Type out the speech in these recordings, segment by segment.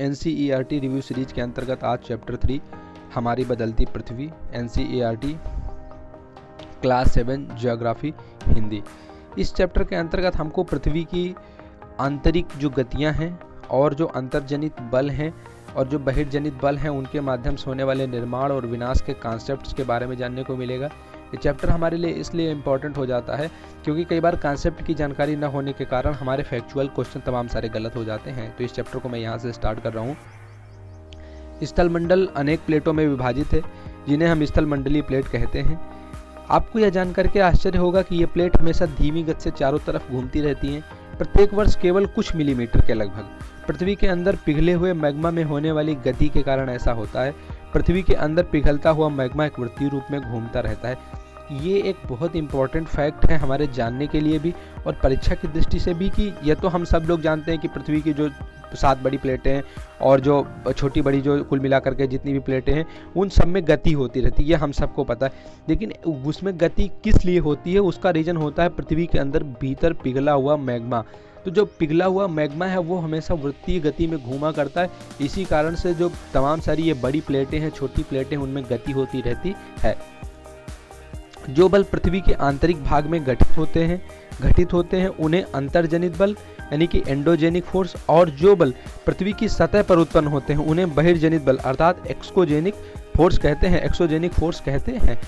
NCERT review series के अंतर्गत आज चैप्टर 3 हमारी बदलती पृथ्वी, NCERT क्लास 7 ज्योग्राफी हिंदी। इस चैप्टर के अंतर्गत हमको पृथ्वी की आंतरिक जो गतियां हैं और जो अंतर्जनित बल हैं और जो बहिर्जनित बल हैं उनके माध्यम से होने वाले निर्माण और विनाश के कॉन्सेप्ट्स के बारे में जानने को मिलेगा। ये चैप्टर हमारे लिए इसलिए इम्पोर्टेंट हो जाता है क्योंकि कई बार कॉन्सेप्ट की जानकारी न होने के कारण हमारे फैक्चुअल क्वेश्चन तमाम सारे गलत हो जाते हैं। तो इस चैप्टर को मैं यहाँ से स्टार्ट कर रहा हूँ। स्थलमंडल अनेक प्लेटों में विभाजित है जिन्हें हम स्थलमंडलीय प्लेट कहते हैं। आपको यह जानकर के आश्चर्य होगा कि ये प्लेट हमेशा धीमी गति से चारों तरफ घूमती रहती हैं, प्रत्येक वर्ष केवल कुछ मिलीमीटर के लगभग। पृथ्वी के अंदर पिघले हुए मैग्मा में होने वाली गति के कारण ऐसा होता है। पृथ्वी के अंदर पिघलता हुआ मैग्मा एक वृत्तीय रूप में घूमता रहता है। ये एक बहुत इंपॉर्टेंट फैक्ट है हमारे जानने के लिए भी और परीक्षा की दृष्टि से भी कि यह तो हम सब लोग जानते हैं कि पृथ्वी की जो 7 बड़ी प्लेटें हैं और जो छोटी बड़ी जो कुल मिलाकर के जितनी भी प्लेटें हैं उन सब में गति होती रहती है, ये हम सबको पता है। लेकिन उसमें गति किस लिए होती है, उसका रीज़न होता है पृथ्वी के अंदर भीतर पिघला हुआ मैग्मा। तो जो पिघला हुआ मैग्मा है वो हमेशा वृत्तीय गति में घूमा करता है। इसी कारण से जो तमाम सारी ये बड़ी प्लेटें हैं, छोटी प्लेटें, उनमें गति होती रहती है। जो बल पृथ्वी के आंतरिक भाग में घटित होते हैं उन्हें अंतर्जनित बल यानी कि एंडोजेनिक फोर्स, और जो बल पृथ्वी की सतह पर उत्पन्न होते हैं उन्हें बहिर्जनित बल अर्थात एक्सोजेनिक फोर्स कहते हैं।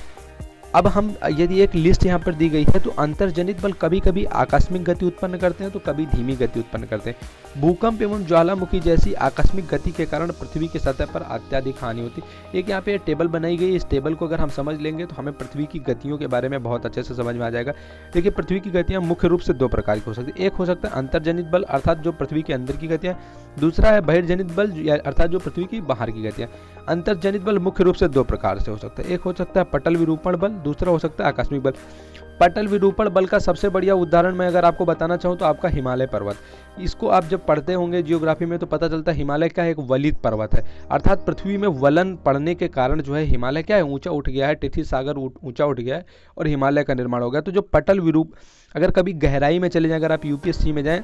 अब हम यदि एक लिस्ट यहाँ पर दी गई है तो अंतर्जनित बल कभी कभी आकस्मिक गति उत्पन्न करते हैं तो कभी धीमी गति उत्पन्न करते हैं। भूकंप एवं ज्वालामुखी जैसी आकस्मिक गति के कारण पृथ्वी की सतह पर अत्यधिक हानि होती है। एक यहाँ पे टेबल बनाई गई, इस टेबल को अगर हम समझ लेंगे तो हमें पृथ्वी की गतियों के बारे में बहुत अच्छे से समझ में आ जाएगा। देखिए पृथ्वी की गतियाँ मुख्य रूप से 2 प्रकार की हो सकती है। एक हो सकता है अंतर्जनित बल अर्थात जो पृथ्वी के अंदर की गतियाँ, दूसरा है बहिर्जनित बल अर्थात जो पृथ्वी की बाहर की गतियाँ। अंतर्जनित बल मुख्य रूप से 2 प्रकार से हो सकता है। एक हो सकता है पटल विरूपण बल, दूसरा हो सकता है आकस्मिक बल। पटल विरूपण बल का सबसे बढ़िया उदाहरण मैं अगर आपको बताना चाहूँ तो आपका हिमालय पर्वत। इसको आप जब पढ़ते होंगे जियोग्राफी में तो पता चलता है हिमालय क्या है, एक वलित पर्वत है अर्थात पृथ्वी में वलन पड़ने के कारण जो है हिमालय क्या है, ऊंचा उठ गया है, तिथि सागर ऊंचा उठ गया है और हिमालय का निर्माण हो गया। तो जो पटल विरूप, अगर कभी गहराई में चले जाए, अगर आप यूपीएससी में जाएं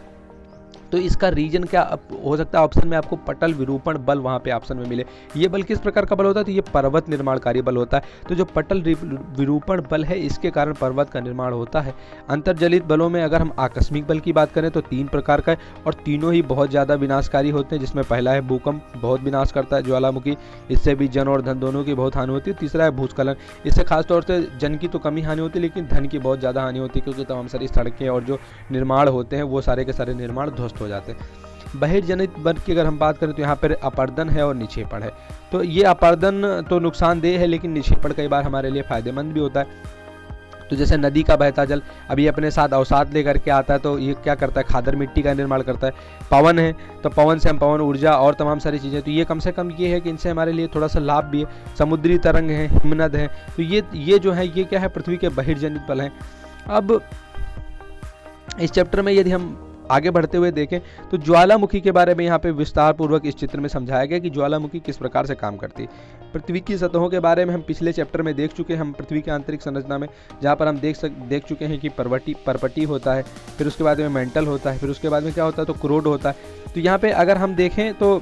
तो इसका रीजन क्या हो सकता है, ऑप्शन में आपको पटल विरूपण बल वहाँ पे ऑप्शन में मिले। ये बल किस प्रकार का बल होता है, तो ये पर्वत निर्माणकारी बल होता है। तो जो पटल विरूपण बल है इसके कारण पर्वत का निर्माण होता है। अंतर्जलित बलों में अगर हम आकस्मिक बल की बात करें तो 3 प्रकार का है और तीनों ही बहुत ज़्यादा विनाशकारी होते हैं, जिसमें पहला है भूकंप, बहुत विनाश करता है। ज्वालामुखी, इससे भी जन और धन दोनों की बहुत हानि होती है। तीसरा है भूस्खलन, इससे खासतौर से जन की तो कमी हानि होती है लेकिन धन की बहुत ज़्यादा हानि होती है क्योंकि तमाम सारी सड़कें और जो निर्माण होते हैं वो सारे के सारे निर्माण ध्वस्त हो जाते हैं। बहिर्जनित बल की अगर हम बात करें तो यहाँ पर अपर्दन है और निक्षेपण है। तो ये अपर्दन तो नुकसानदेह है लेकिन निक्षेपण कई बार हमारे लिए फायदेमंद भी होता है। तो जैसे नदी का बहता जल, अब ये अपने साथ अवसाद लेकर के आता है तो ये क्या करता है, खादर मिट्टी का निर्माण करता है। पवन है तो पवन से हम पवन ऊर्जा और तमाम सारी चीज़ें, तो ये कम से कम ये है कि इनसे हमारे लिए थोड़ा सा लाभ भी है। समुद्री तरंग है, हिमनद है, तो ये जो है ये क्या है, पृथ्वी के बहिर्जनित बल हैं। अब इस चैप्टर में यदि हम आगे बढ़ते हुए देखें तो ज्वालामुखी के बारे में यहाँ पे विस्तार पूर्वक इस चित्र में समझाया गया कि ज्वालामुखी किस प्रकार से काम करती है। पृथ्वी की सतहों के बारे में हम पिछले चैप्टर में देख चुके हैं। हम पृथ्वी की आंतरिक संरचना में जहाँ पर हम देख चुके हैं कि परपटी होता है, फिर उसके बाद में मेंटल होता है, फिर उसके बाद में क्या होता है तो क्रोड होता है। तो यहाँ पे अगर हम देखें तो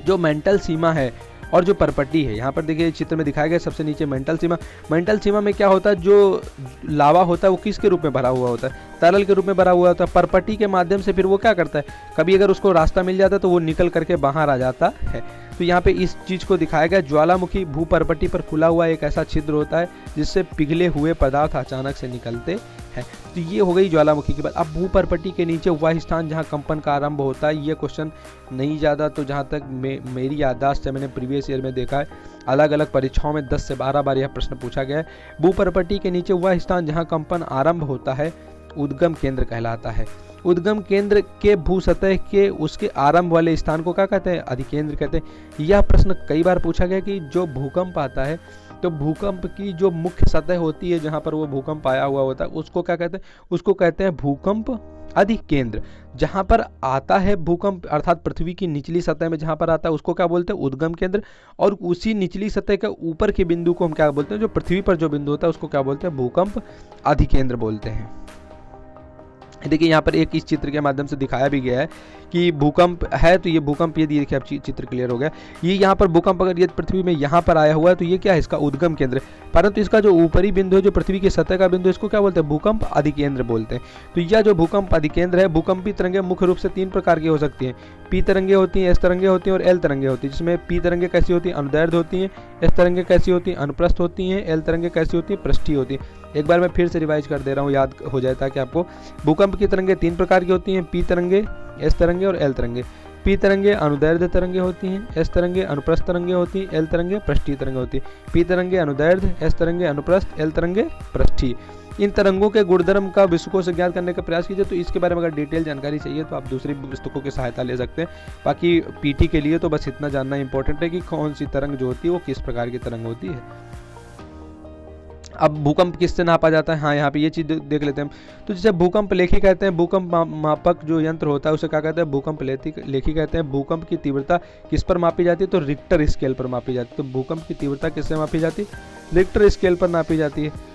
जो मेंटल सीमा है और जो परपटी है, यहाँ पर देखिए चित्र में दिखाया गया सबसे नीचे मेंटल सीमा में क्या होता है, जो लावा होता है वो किसके रूप में भरा हुआ होता है, तरल के रूप में भरा हुआ होता है। परपटी के माध्यम से फिर वो क्या करता है, कभी अगर उसको रास्ता मिल जाता है तो वो निकल करके बाहर आ जाता है। तो यहाँ पे इस चीज़ को दिखाया गया। ज्वालामुखी भूपरपटी पर खुला हुआ एक ऐसा छिद्र होता है जिससे पिघले हुए पदार्थ अचानक से निकलते हैं। तो ये हो गई ज्वालामुखी की बात। अब भूपरपटी के नीचे वह स्थान जहाँ कंपन का आरंभ होता है, ये क्वेश्चन नहीं ज़्यादा, तो जहाँ तक मेरी याददाश्त से मैंने प्रीवियस ईयर में देखा है अलग अलग परीक्षाओं में 10 से 12 बार यह प्रश्न पूछा गया है। भूपरपटी के नीचे वह स्थान जहाँ कंपन आरंभ होता है उद्गम केंद्र कहलाता है। उद्गम केंद्र के भूसतह के उसके आरंभ वाले स्थान को क्या कहते हैं, अधिकेंद्र कहते हैं। यह प्रश्न कई बार पूछा गया कि जो भूकंप आता है तो भूकंप की जो मुख्य सतह होती है जहाँ पर वो भूकंप आया हुआ होता है उसको क्या कहते हैं, उसको कहते हैं भूकंप अधिकेंद्र। जहाँ पर आता है भूकंप अर्थात पृथ्वी की निचली सतह में जहाँ पर आता है उसको क्या बोलते हैं, उद्गम केंद्र। और उसी निचली सतह के ऊपर के बिंदु को हम क्या बोलते हैं, जो पृथ्वी पर जो बिंदु होता है उसको क्या बोलते हैं, भूकंप अधिकेंद्र बोलते हैं। देखिए यहाँ पर एक इस चित्र के माध्यम से दिखाया भी गया है कि भूकंप है तो ये भूकंप, ये देखिए अब चित्र क्लियर हो गया। ये यहाँ पर भूकंप अगर ये पृथ्वी में यहाँ पर आया हुआ है तो ये क्या है, इसका उद्गम केंद्र है। परंतु इसका जो ऊपरी बिंदु है, जो पृथ्वी की सतह का बिंदु है, इसको क्या बोलते हैं, भूकंप अधिकेंद्र बोलते हैं। तो यह जो भूकंप अधिकेंद्र है, भूकंपी तरंगें मुख्य रूप से 3 प्रकार की हो सकती हैं। पी तरंगे होती हैं, एस तरंगे होती हैं और एल तरंगे होती हैं। जिसमें पी तरंगे कैसी होती हैं, अनुदैर्ध्य होती हैं। एस तरंगे कैसी होती हैं, अनुप्रस्थ होती हैं। एल तरंगे कैसी होती हैं, पृष्ठीय होती हैं। एक बार मैं फिर से रिवाइज कर दे रहा हूँ, याद हो जाए ताकि आपको। भूकंप की तरंगे 3 प्रकार की होती हैं, पी तरंगे, एस तरंगे और एल तरंगे। पी तरंगे अनुदैर्ध्य तरंगे होती हैं, एस तरंगे अनुप्रस्थ तरंगे होती हैं, एल तरंगे पृष्ठीय तरंगे होती हैं। पी तरंगे अनुदैर्ध्य, एस तरंगे अनुप्रस्थ, एल तरंगे पृष्ठीय। इन तरंगों के गुणधर्म का विस्तृत से ज्ञात करने का प्रयास कीजिए। तो इसके बारे में अगर डिटेल जानकारी चाहिए तो आप दूसरी पुस्तकों की सहायता ले सकते हैं। बाकी पीटी के लिए तो बस इतना जानना इंपॉर्टेंट है कि कौन सी तरंग जो होती है वो किस प्रकार की तरंग होती है। अब भूकंप किससे नापा जाता है, हाँ यहाँ पे ये चीज़ देख लेते हैं हम। तो जैसे भूकंप लेखी कहते हैं, भूकंप मापक जो यंत्र होता है उसे क्या कहते हैं, भूकंप लेखी कहते हैं। भूकंप की तीव्रता किस पर मापी जाती है, तो रिक्टर स्केल पर मापी जाती है। तो भूकंप की तीव्रता किससे मापी जाती है, रिक्टर स्केल पर नापी जाती है।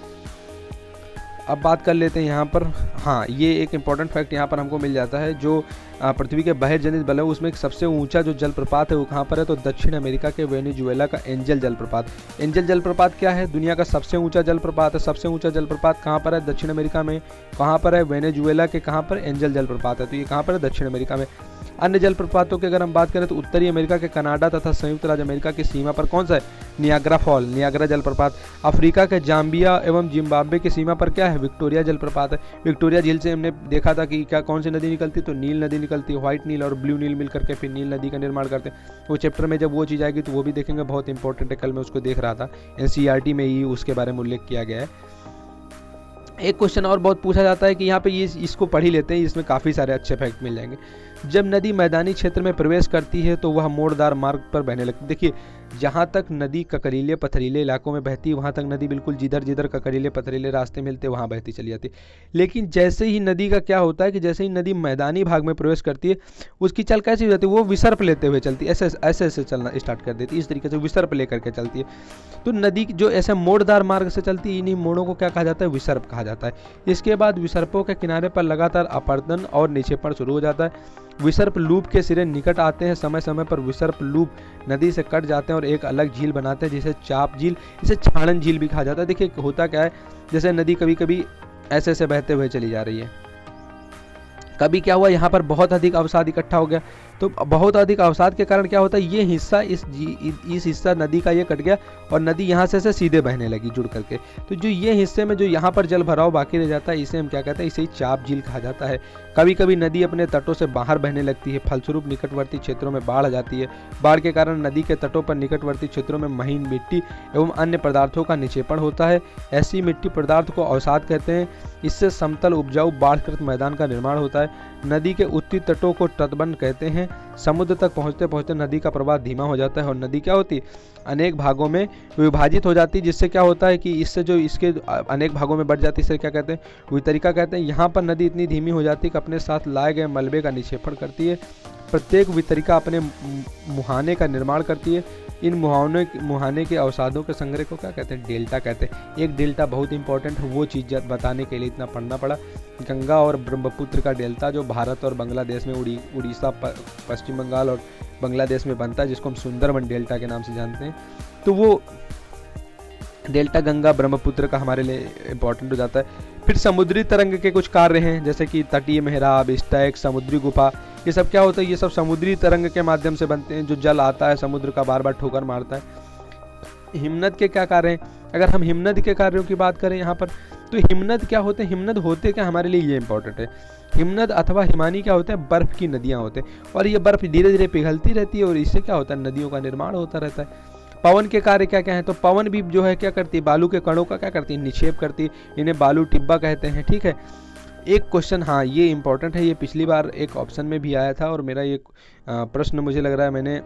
अब बात कर लेते हैं यहाँ पर, हाँ ये एक इंपॉर्टेंट फैक्ट यहाँ पर हमको मिल जाता है। जो पृथ्वी के बहिर्जनित बल है उसमें सबसे ऊंचा जो जलप्रपात है वो कहाँ पर है, तो दक्षिण अमेरिका के वेनेजुएला का एंजल जलप्रपात। एंजल जलप्रपात क्या है, दुनिया का सबसे ऊंचा जलप्रपात है। सबसे ऊंचा जलप्रपात कहाँ पर है, दक्षिण अमेरिका में। कहाँ पर है, वेनेजुएला के कहाँ पर, एंजल जलप्रपात है। तो ये कहाँ पर है, दक्षिण अमेरिका में। अन्य जलप्रपातों की अगर हम बात करें तो उत्तरी अमेरिका के कनाडा तथा संयुक्त राज्य अमेरिका की सीमा पर कौन सा है, नियाग्रा फॉल, नियाग्रा जलप्रपात। अफ्रीका के जाम्बिया एवं जिम्बाब्वे की सीमा पर क्या है, विक्टोरिया जलप्रपात है। विक्टोरिया झील से हमने देखा था कि क्या कौन सी नदी निकलती, तो नील नदी निकलती है। व्हाइट नील और ब्लू नील मिल करके फिर नील नदी का निर्माण करते हैं। वो चैप्टर में जब वो चीज़ आएगी तो वो भी देखेंगे, बहुत इंपॉर्टेंट है। कल मैं उसको देख रहा था, एनसीईआरटी में ही उसके बारे में उल्लेख किया गया है। एक क्वेश्चन और बहुत पूछा जाता है कि यहाँ पे ये इसको पढ़ ही लेते हैं, इसमें काफ़ी सारे अच्छे फैक्ट मिल जाएंगे। जब नदी मैदानी क्षेत्र में प्रवेश करती है तो वह मोड़दार मार्ग पर बहने लगती है। देखिए जहाँ तक नदी ककरीले पथरीले इलाकों में बहती है वहाँ तक नदी बिल्कुल जिधर जिधर ककरीले पथरीले रास्ते मिलते वहाँ बहती चली जाती है। लेकिन जैसे ही नदी का क्या होता है कि जैसे ही नदी मैदानी भाग में प्रवेश करती है उसकी चल कैसी हो जाती है, वो विसर्प लेते हुए चलती है, ऐसे ऐसे ऐसे चलना स्टार्ट कर देती है। इस तरीके से विसर्प लेकर के चलती है। तो नदी जो ऐसे मोड़दार मार्ग से चलती है, इन्हीं मोड़ों को क्या कहा जाता है, विसर्प कहा जाता है। इसके बाद विसर्पों के किनारे पर लगातार अपरदन और निक्षेपण शुरू हो जाता है। विसर्प लूप के सिरे निकट आते हैं। समय समय पर विसर्प लूप नदी से कट जाते हैं और एक अलग झील बनाते हैं जिसे चाप झील, इसे छाणन झील भी कहा जाता है। देखिए होता क्या है, जैसे नदी कभी कभी ऐसे ऐसे बहते हुए चली जा रही है, कभी क्या हुआ यहाँ पर बहुत अधिक अवसाद इकट्ठा हो गया। तो बहुत अधिक अवसाद के कारण क्या होता है, ये हिस्सा इस हिस्सा नदी का ये कट गया और नदी यहाँ से सीधे बहने लगी जुड़ करके। तो जो ये हिस्से में जो यहाँ पर जल भराव बाकी रह जाता है इसे हम क्या कहते हैं, इसे ही चाप झील कहा जाता है। कभी कभी नदी अपने तटों से बाहर बहने लगती है, फलस्वरूप निकटवर्ती क्षेत्रों में बाढ़ आ जाती है। बाढ़ के कारण नदी के तटों पर निकटवर्ती क्षेत्रों में महीन मिट्टी एवं अन्य पदार्थों का निक्षेपण होता है। ऐसी मिट्टी पदार्थ को अवसाद कहते हैं। इससे समतल उपजाऊ बाढ़कृत मैदान का निर्माण होता है। नदी के उत्तरी तटों को तटबंध कहते हैं। समुद्र तक पहुंचते पहुंचते नदी का प्रवाह धीमा हो जाता है और नदी क्या होती है, अनेक भागों में विभाजित हो जाती है। जिससे क्या होता है कि इससे जो इसके अनेक भागों में बढ़ जाती है, इसे क्या कहते हैं, वितरिका कहते हैं। यहाँ पर नदी इतनी धीमी हो जाती है कि अपने साथ लाए गए मलबे का निक्षेपण करती है। प्रत्येक वितरिका अपने मुहाने का निर्माण करती है। इन मुहाने के अवसादों के संग्रह को क्या कहते हैं, डेल्टा कहते हैं। एक डेल्टा बहुत इंपॉर्टेंट है, वो चीज़ बताने के लिए इतना पढ़ना पड़ा। गंगा और ब्रह्मपुत्र का डेल्टा जो भारत और बांग्लादेश में उड़ीसा, पश्चिम बंगाल और बांग्लादेश में बनता है, जिसको हम सुंदरबन डेल्टा के नाम से जानते हैं। तो वो डेल्टा गंगा ब्रह्मपुत्र का हमारे लिए इम्पोर्टेंट हो जाता है। फिर समुद्री तरंग के कुछ कार्य हैं, जैसे कि तटीय मेहराब, स्टैक, समुद्री गुफा, ये सब क्या होता है, ये सब समुद्री तरंग के माध्यम से बनते हैं। जो जल आता है समुद्र का बार बार ठोकर मारता है। हिमनद के क्या कार्य हैं, अगर हम हिमनद के कार्यों की बात करें यहाँ पर, तो हिमनद क्या होते हैं, हिमनद होते क्या हमारे लिए ये इंपॉर्टेंट है। हिमनद अथवा हिमानी क्या होते हैं, बर्फ की नदियाँ होते हैं और ये बर्फ धीरे धीरे पिघलती रहती है और इससे क्या होता है, नदियों का निर्माण होता रहता है। पवन के कार्य क्या क्या है, तो पवन भी जो है क्या करती है, बालू के कणों का क्या करती है, निक्षेप करती है। इन्हें बालू टिब्बा कहते हैं। ठीक है, एक क्वेश्चन, हाँ ये इंपॉर्टेंट है, ये पिछली बार एक ऑप्शन में भी आया था और मेरा ये प्रश्न मुझे लग रहा है मैंने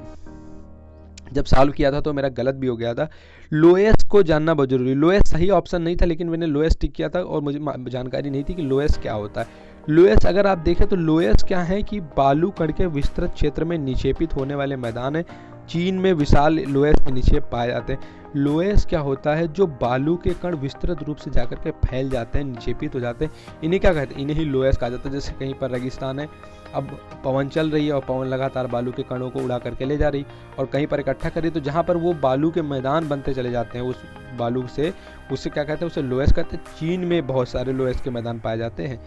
जब सॉल्व किया था तो मेरा गलत भी हो गया था। लोएस को जानना बहुत जरूरी। लोएस सही ऑप्शन नहीं था लेकिन मैंने लोएस टिक किया था और मुझे जानकारी नहीं थी कि लोएस क्या होता है। लोएस अगर आप देखें तो लोएस क्या है कि बालू कण के विस्तृत क्षेत्र में निक्षेपित होने वाले मैदान है चीन में विशाल लोएस के निक्षेप पाए जाते हैं। लोएस क्या होता है, जो बालू के कण विस्तृत रूप से जाकर के फैल जाते हैं, निक्षेपित हो जाते हैं, इन्हें क्या कहते हैं, इन्हें ही लोएस कहा जाता है। जैसे कहीं पर रेगिस्तान है, अब पवन चल रही है और पवन लगातार बालू के कणों को उड़ा करके ले जा रही और कहीं पर इकट्ठा करी, तो जहाँ पर वो बालू के मैदान बनते चले जाते हैं उस बालू से, उससे क्या कहते हैं, उसे लोएस कहते हैं। चीन में बहुत सारे लोएस के मैदान पाए जाते हैं।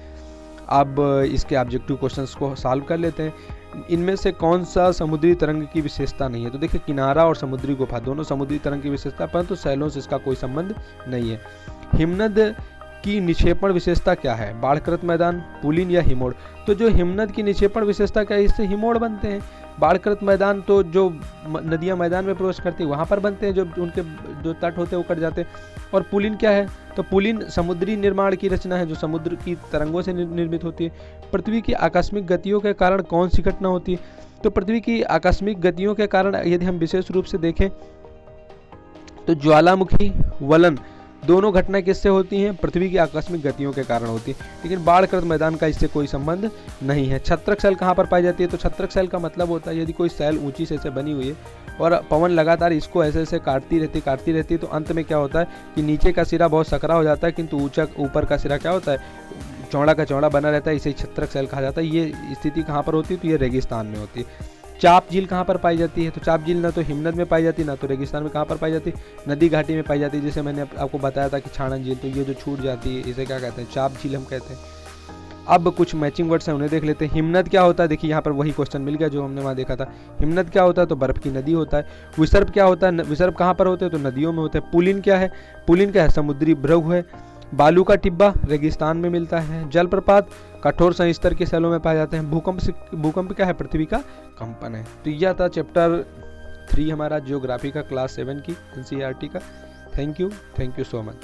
अब इसके ऑब्जेक्टिव क्वेश्चंस को सॉल्व कर लेते हैं। इनमें से कौन सा समुद्री तरंग की विशेषता नहीं है? तो देखिए, किनारा और समुद्री गुफा दोनों समुद्री तरंग की विशेषता, परंतु सैलों से इसका कोई संबंध नहीं है। हिमनद की निक्षेपण विशेषता क्या है? बाढ़कृत मैदान, पुलिन या हिमोड़? तो जो हिमनद की निक्षेपण विशेषता क्या है, इससे हिमोड़ बनते हैं। बाढ़कृत मैदान तो जो नदियां मैदान में प्रवेश करती है वहाँ पर बनते हैं, जो उनके जो तट होते हैं वो कट जाते हैं। और पुलिन क्या है? तो पुलिन समुद्री निर्माण की रचना है, जो समुद्र की तरंगों से निर्मित होती है। पृथ्वी की आकस्मिक गतियों के कारण कौन सी घटना होती है? तो पृथ्वी की आकस्मिक गतियों के कारण यदि हम विशेष रूप से देखें तो ज्वालामुखी वलन दोनों घटनाएं किससे होती हैं? पृथ्वी की आकस्मिक गतियों के कारण होती है। लेकिन बाढ़कृत मैदान का इससे कोई संबंध नहीं है। छत्रक सेल कहाँ पर पाई जाती है? तो छत्रक सेल का मतलब होता है यदि कोई सेल ऊंची से बनी हुई है और पवन लगातार इसको ऐसे ऐसे काटती रहती है, तो अंत में क्या होता है कि नीचे का सिरा बहुत सकरा हो जाता है, किंतु ऊपर का सिरा क्या होता है, चौड़ा का चौड़ा बना रहता है। इसे छत्रक सेल कहा जाता है। ये स्थिति कहाँ पर होती है? तो ये रेगिस्तान में होती है। चाप झील कहाँ पर पाई जाती है? तो चाप झील ना तो हिमनद में पाई जाती है, ना तो रेगिस्तान में। कहाँ पर पाई जाती है? नदी घाटी में पाई जाती है। जैसे मैंने आपको बताया था कि छाणन झील, तो ये जो छूट जाती है इसे क्या कहते हैं? चाप झील हम कहते हैं। अब कुछ मैचिंग वर्ड्स हैं, उन्हें देख लेते हैं। हिमनद क्या होता है? देखिए यहाँ पर वही क्वेश्चन मिल गया जो हमने वहाँ देखा था। हिमनद क्या होता है? तो बर्फ की नदी होता है। विसर्प क्या होता है? विसर्प कहाँ पर होते हैं? तो नदियों में होते हैं। पुलिन क्या है? पुलिन क्या है? समुद्री भृगु है। बालू का टिब्बा रेगिस्तान में मिलता है। जलप्रपात कठोर संस्तर के सेलों में पाए जाते हैं। भूकंप क्या है? पृथ्वी का कंपन है। तो यह था चैप्टर 3 हमारा ज्योग्राफी का क्लास 7 की NCERT का। Thank you so much.